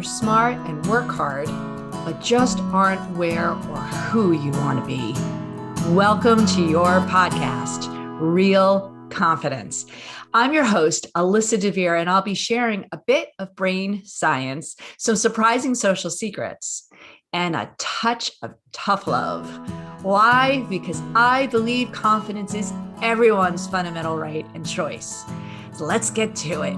you're smart and work hard, but just aren't where or who you want to be. Welcome to your podcast, Real Confidence. I'm your host, Alyssa DeVere, and I'll be sharing a bit of brain science, some surprising social secrets, and a touch of tough love. Why? Because I believe confidence is everyone's fundamental right and choice. So let's get to it.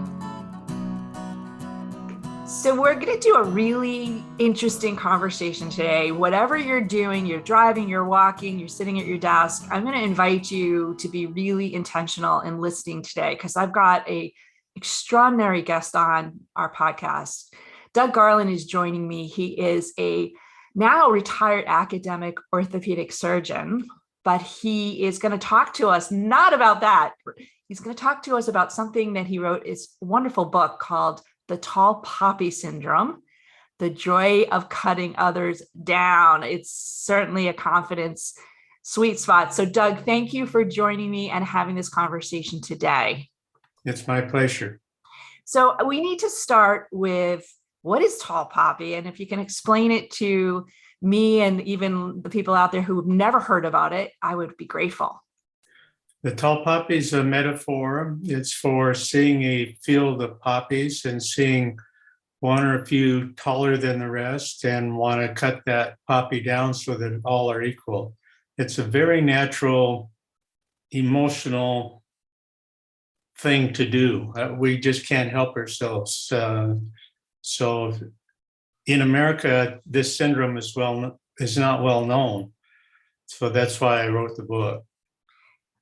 So we're going to do a really interesting conversation today. Whatever you're doing, you're driving, you're walking, you're sitting at your desk, I'm going to invite you to be really intentional in listening today because I've got an extraordinary guest on our podcast. Doug Garland is joining me. He is a now retired academic orthopedic surgeon, but he is going to talk to us not about that. He's going to talk to us about something that he wrote. It's a wonderful book called The Tall Poppy Syndrome, The Joy of Cutting Others Down. It's certainly a confidence sweet spot. So Doug, thank you for joining me and having this conversation today. It's my pleasure. So we need to start with what is tall poppy? And if you can explain it to me and even the people out there who've never heard about it, I would be grateful. The tall poppy is a metaphor. It's for seeing a field of poppies and seeing one or a few taller than the rest and want to cut that poppy down so that all are equal. It's a very natural, emotional thing to do. We just can't help ourselves. So in America, this syndrome is not well known. So that's why I wrote the book.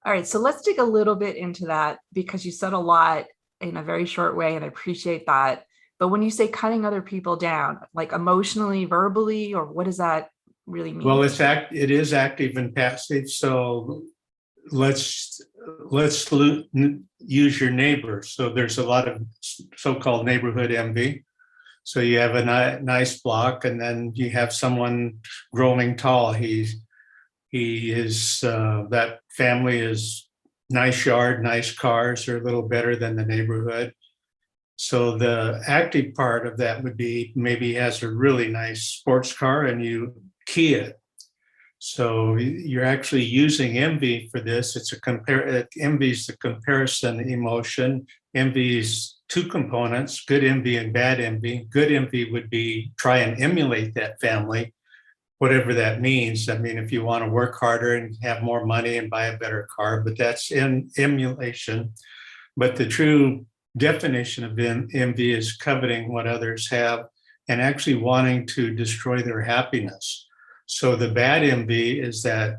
All right, so let's dig a little bit into that because you said a lot in a very short way, and I appreciate that. But when you say cutting other people down, like emotionally, verbally, or what does that really mean? Well, it is active and passive. So let's use your neighbor. So there's a lot of so-called neighborhood envy. So you have a nice block, and then you have someone growing tall. He is that family is nice yard, nice cars, are a little better than the neighborhood. So the active part of that would be maybe he has a really nice sports car and you key it. So you're actually using envy for this. Envy is the comparison emotion. Envy is two components, good envy and bad envy. Good envy would be try and emulate that family, whatever that means. I mean, if you want to work harder and have more money and buy a better car, but that's in emulation. But the true definition of envy is coveting what others have and actually wanting to destroy their happiness. So the bad envy is that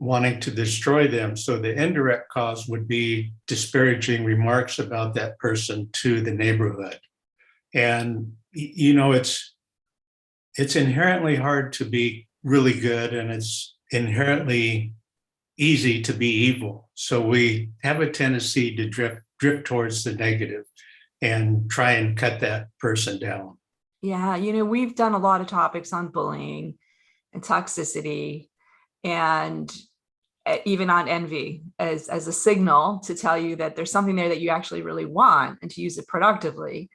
wanting to destroy them. So the indirect cause would be disparaging remarks about that person to the neighborhood. And, you know, it's inherently hard to be really good, and it's inherently easy to be evil. So we have a tendency to drift towards the negative and try and cut that person down. Yeah, you know, we've done a lot of topics on bullying and toxicity and even on envy as a signal to tell you that there's something there that you actually really want and to use it productively.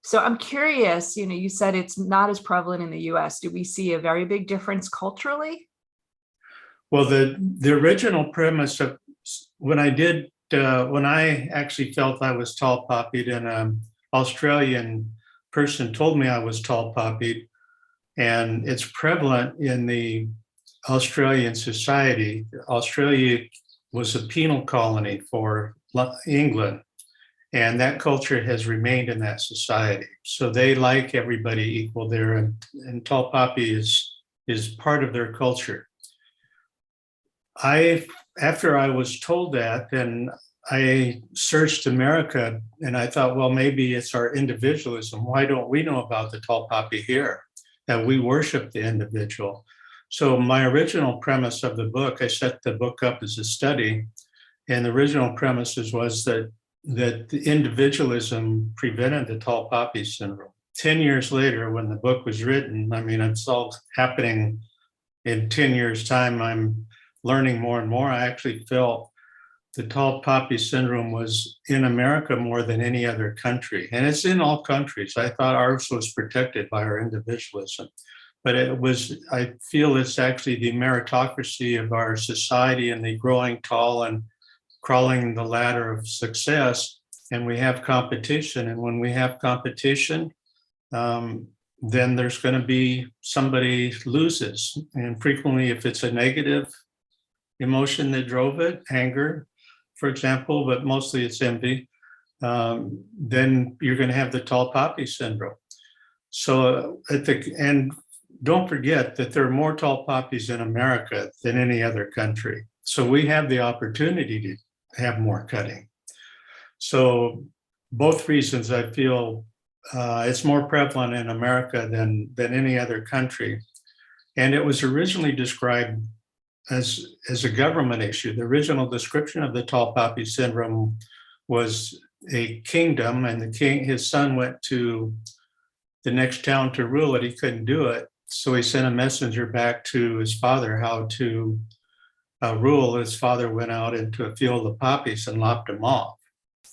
So I'm curious, you know, you said it's not as prevalent in the US. Do we see a very big difference culturally? Well, the original premise of when I actually felt I was tall poppied, and an Australian person told me I was tall poppied, and it's prevalent in the Australian society. Australia was a penal colony for England. And that culture has remained in that society. So they like everybody equal there, and tall poppy is part of their culture. After I was told that, then I searched America and I thought, well, maybe it's our individualism. Why don't we know about the tall poppy here? That we worship the individual. So my original premise of the book, I set the book up as a study, and the original premises was that the individualism prevented the tall poppy syndrome. 10 years later, when the book was written, I mean, it's all happening in 10 years' time. I'm learning more and more. I actually felt the tall poppy syndrome was in America more than any other country. And it's in all countries. I thought ours was protected by our individualism. But I feel it's actually the meritocracy of our society and the growing tall and crawling the ladder of success. And we have competition. And when we have competition, then there's going to be somebody loses. And frequently, if it's a negative emotion that drove it, anger, for example, but mostly it's envy, then you're going to have the tall poppy syndrome. So and don't forget that there are more tall poppies in America than any other country. So we have the opportunity to have more cutting. So both reasons, I feel it's more prevalent in America than any other country. And it was originally described as a government issue. The original description of the tall poppy syndrome was a kingdom, and his son went to the next town to rule it. He couldn't do it. So he sent a messenger back to his father how to rule. His father went out into a field of poppies and lopped them off.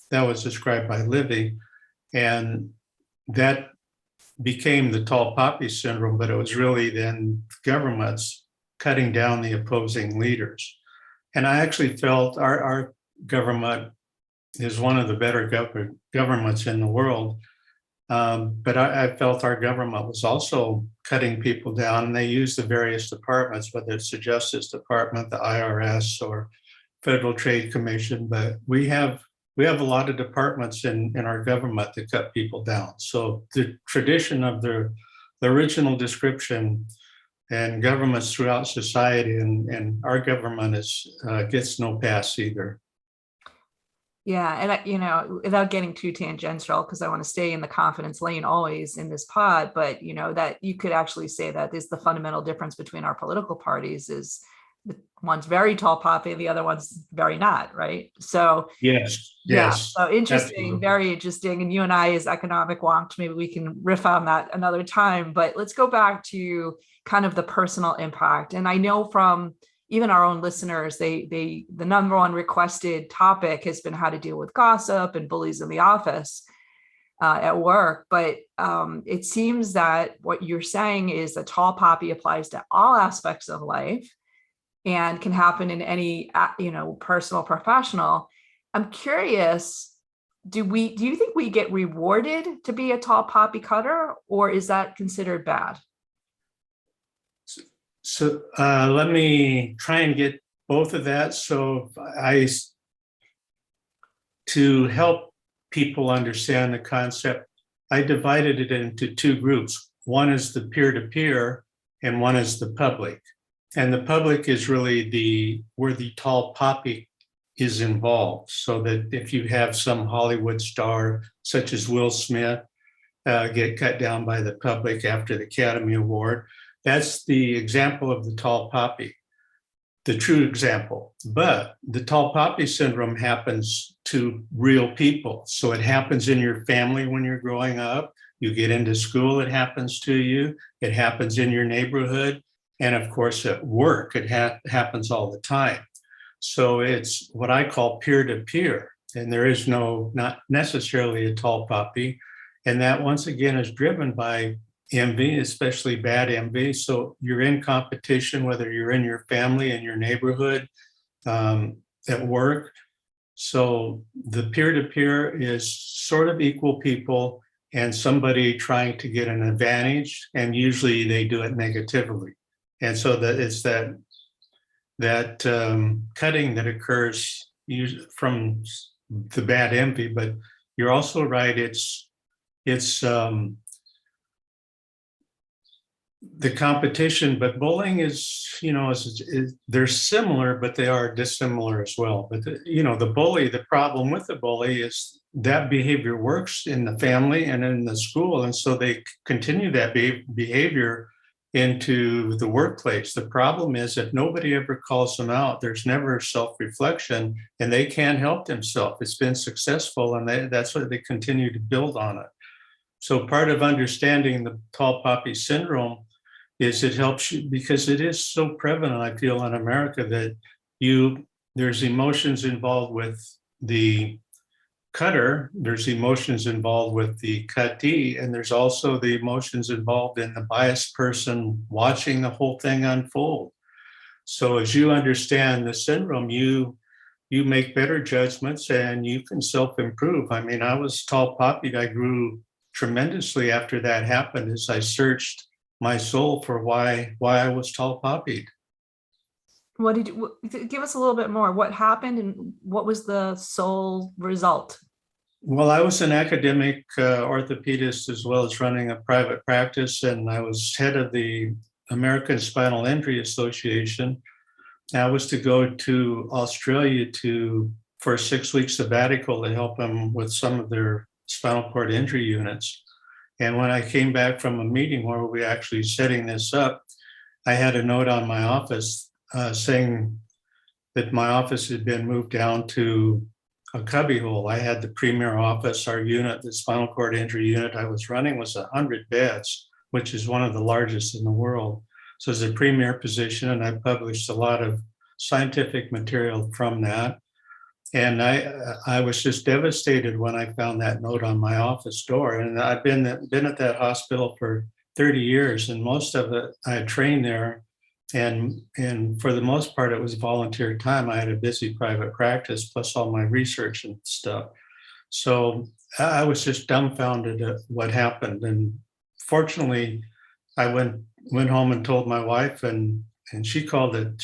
That was described by Livy. And that became the tall poppy syndrome, but it was really then governments cutting down the opposing leaders. And I actually felt our government is one of the better governments in the world. But I felt our government was also cutting people down, and they used the various departments, whether it's the Justice Department, the IRS, or Federal Trade Commission. But we have a lot of departments in our government that cut people down. So the tradition of the original description and governments throughout society, and our government gets no pass either. Yeah, and without getting too tangential, because I want to stay in the confidence lane always in this pod, but that you could actually say that is the fundamental difference between our political parties is the one's very tall poppy and the other one's very not, right? So yes, yeah, so interesting, absolutely. very interesting. And you and I as economic wonks, maybe we can riff on that another time, but let's go back to kind of the personal impact. And I know from even our own listeners, the number one requested topic has been how to deal with gossip and bullies in the office at work. But it seems that what you're saying is that tall poppy applies to all aspects of life and can happen in any, personal, professional. I'm curious, do you think we get rewarded to be a tall poppy cutter, or is that considered bad? So let me try and get both of that. So to help people understand the concept, I divided it into two groups. One is the peer-to-peer and one is the public. And the public is really where the tall poppy is involved. So that if you have some Hollywood star such as Will Smith get cut down by the public after the Academy Award, that's the example of the tall poppy, the true example. But the tall poppy syndrome happens to real people. So it happens in your family when you're growing up. You get into school, it happens to you. It happens in your neighborhood. And of course, at work, it happens all the time. So it's what I call peer-to-peer. And there is not necessarily a tall poppy. And that, once again, is driven by envy, especially bad envy. So you're in competition, whether you're in your family, in your neighborhood, at work. So the peer-to-peer is sort of equal people and somebody trying to get an advantage, and usually they do it negatively. And so that it's that cutting that occurs from the bad envy. But you're also right, it's the competition, but bullying is they're similar, but they are dissimilar as well. But the problem with the bully is that behavior works in the family and in the school, and so they continue that behavior into the workplace. The problem is if nobody ever calls them out, there's never self-reflection, and they can't help themselves. It's been successful, and that's why they continue to build on it. So part of understanding the tall poppy syndrome is it helps you, because it is so prevalent, I feel, in America, that there's emotions involved with the cutter, there's emotions involved with the cuttee, and there's also the emotions involved in the biased person watching the whole thing unfold. So as you understand the syndrome, you make better judgments and you can self-improve. I mean, I was tall poppied. I grew tremendously after that happened as I searched my soul for why I was tall poppied. What did you give us a little bit more? What happened and what was the sole result? Well, I was an academic orthopedist as well as running a private practice, and I was head of the American Spinal Injury Association. I was to go to Australia for a 6-week sabbatical to help them with some of their spinal cord injury units. And when I came back from a meeting where we actually setting this up, I had a note on my office saying that my office had been moved down to a cubbyhole. I had the premier office. Our unit, the spinal cord injury unit I was running, was 100 beds, which is one of the largest in the world. So it's a premier position, and I published a lot of scientific material from that. And I was just devastated when I found that note on my office door. And I've been at that hospital for 30 years, and most of it I had trained there. And for the most part, it was volunteer time. I had a busy private practice, plus all my research and stuff. So I was just dumbfounded at what happened. And fortunately, I went home and told my wife, and she called it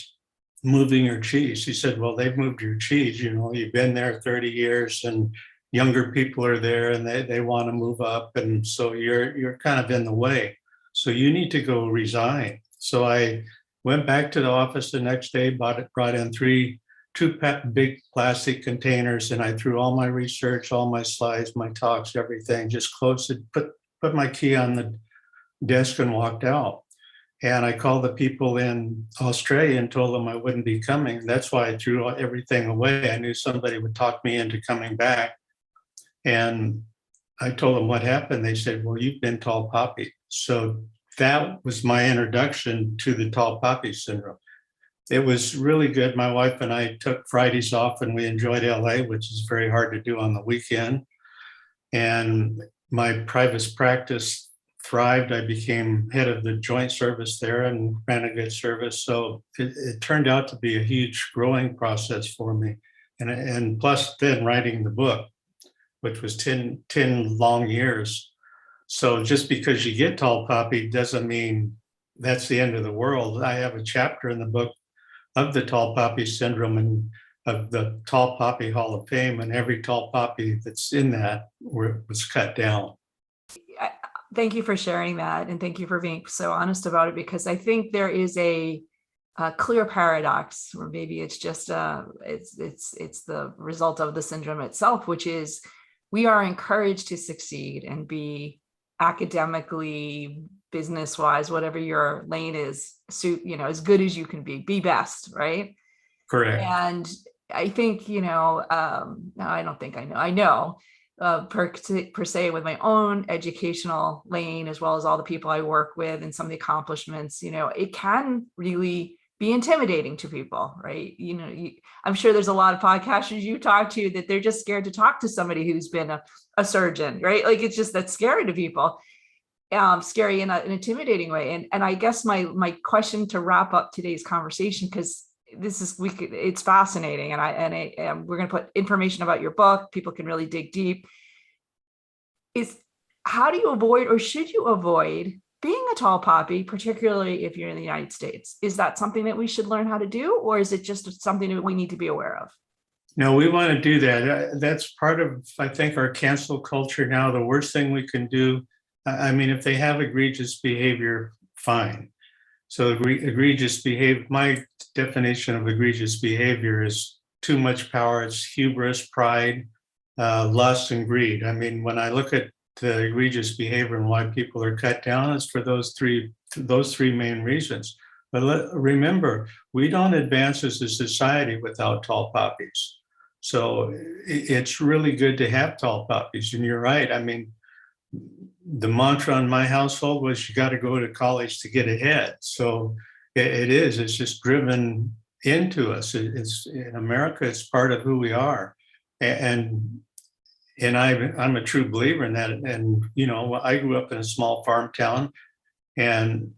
moving your cheese. She said, well, they've moved your cheese. You know, you've been there 30 years and younger people are there and they want to move up. And so you're kind of in the way. So you need to go resign. So I went back to the office the next day, brought in two big plastic containers, and I threw all my research, all my slides, my talks, everything, just closed it, put my key on the desk and walked out. And I called the people in Australia and told them I wouldn't be coming. That's why I threw everything away. I knew somebody would talk me into coming back. And I told them what happened. They said, well, you've been tall poppy. So that was my introduction to the tall poppy syndrome. It was really good. My wife and I took Fridays off and we enjoyed LA, which is very hard to do on the weekend. And my private practice thrived. I became head of the joint service there and ran a good service. So it turned out to be a huge growing process for me. And plus then writing the book, which was 10 long years. So just because you get tall poppy doesn't mean that's the end of the world. I have a chapter in the book of the tall poppy syndrome and of the tall poppy Hall of Fame, and every tall poppy that's in that was cut down. Thank you for sharing that, and thank you for being so honest about it, because I think there is a clear paradox, or maybe it's just it's the result of the syndrome itself, which is we are encouraged to succeed and be academically, business wise, whatever your lane is, as good as you can be best, right? Correct. And I think, no, I don't think I know per se with my own educational lane, as well as all the people I work with and some of the accomplishments, it can really be intimidating to people, right? I'm sure there's a lot of podcasters you talk to that they're just scared to talk to somebody who's been a surgeon, right? Like it's just that's scary to people, scary in an intimidating way. And I guess my question to wrap up today's conversation, because it's fascinating, and we're going to put information about your book. People can really dig deep. Is how do you avoid, or should you avoid, being a tall poppy, particularly if you're in the United States? Is that something that we should learn how to do, or is it just something that we need to be aware of? No, we want to do that. That's part of, I think, our cancel culture now. The worst thing we can do, I mean, if they have egregious behavior, fine. So egregious behavior, my definition of egregious behavior is too much power. It's hubris, pride, lust, and greed. I mean, when I look at the egregious behavior and why people are cut down, it's for those three main reasons. But remember, we don't advance as a society without tall poppies. So it's really good to have tall poppies. And you're right. I mean, the mantra in my household was you got to go to college to get ahead. So it's just driven into us. It's in America, it's part of who we are. And I'm a true believer in that. And, you know, I grew up in a small farm town, and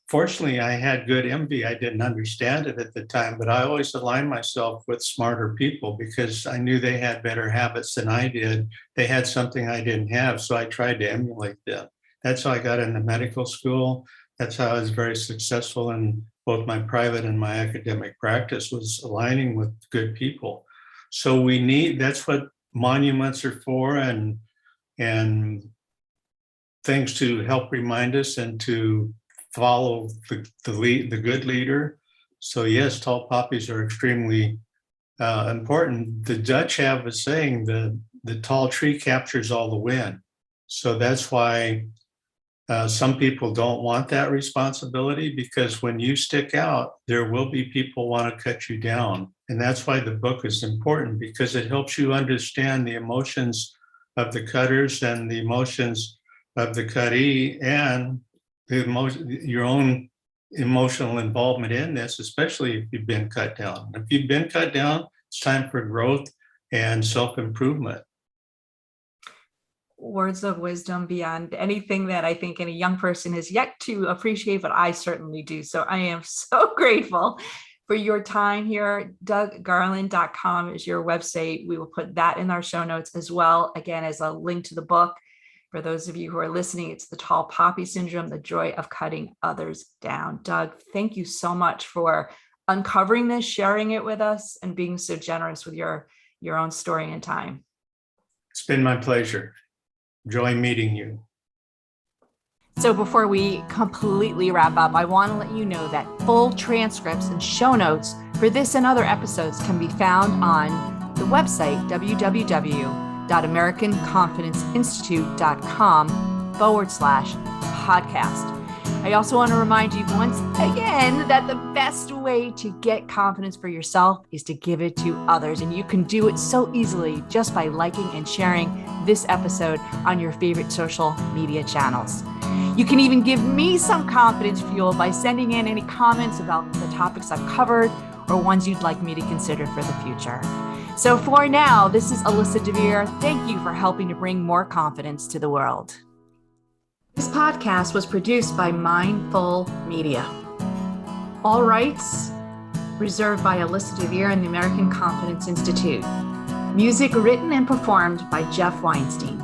fortunately, I had good envy. I didn't understand it at the time, but I always aligned myself with smarter people because I knew they had better habits than I did. They had something I didn't have, so I tried to emulate them. That's how I got into medical school. That's how I was very successful in both my private and my academic practice, was aligning with good people. So that's what monuments are for, and things to help remind us and to follow the good leader. So yes, tall poppies are extremely important. The Dutch have a saying, the tall tree captures all the wind. So that's why some people don't want that responsibility, because when you stick out, there will be people want to cut you down. And that's why the book is important, because it helps you understand the emotions of the cutters and the emotions of the cuttee, and your own emotional involvement in this, especially if you've been cut down. If you've been cut down, it's time for growth and self-improvement. Words of wisdom beyond anything that I think any young person has yet to appreciate, but I certainly do. So I am so grateful for your time here. DougGarland.com is your website. We will put that in our show notes as well, again, as a link to the book. For those of you who are listening, it's The Tall Poppy Syndrome, The Joy of Cutting Others Down. Doug, thank you so much for uncovering this, sharing it with us, and being so generous with your own story and time. It's been my pleasure. Enjoy meeting you. So before we completely wrap up, I want to let you know that full transcripts and show notes for this and other episodes can be found on the website, www.americanconfidenceinstitute.com/podcast. I also want to remind you once again that the best way to get confidence for yourself is to give it to others. And you can do it so easily just by liking and sharing this episode on your favorite social media channels. You can even give me some confidence fuel by sending in any comments about the topics I've covered or ones you'd like me to consider for the future. So for now, this is Alyssa DeVere. Thank you for helping to bring more confidence to the world. This podcast was produced by Mindful Media. All rights reserved by Alyssa DeVere and the American Confidence Institute. Music written and performed by Jeff Weinstein.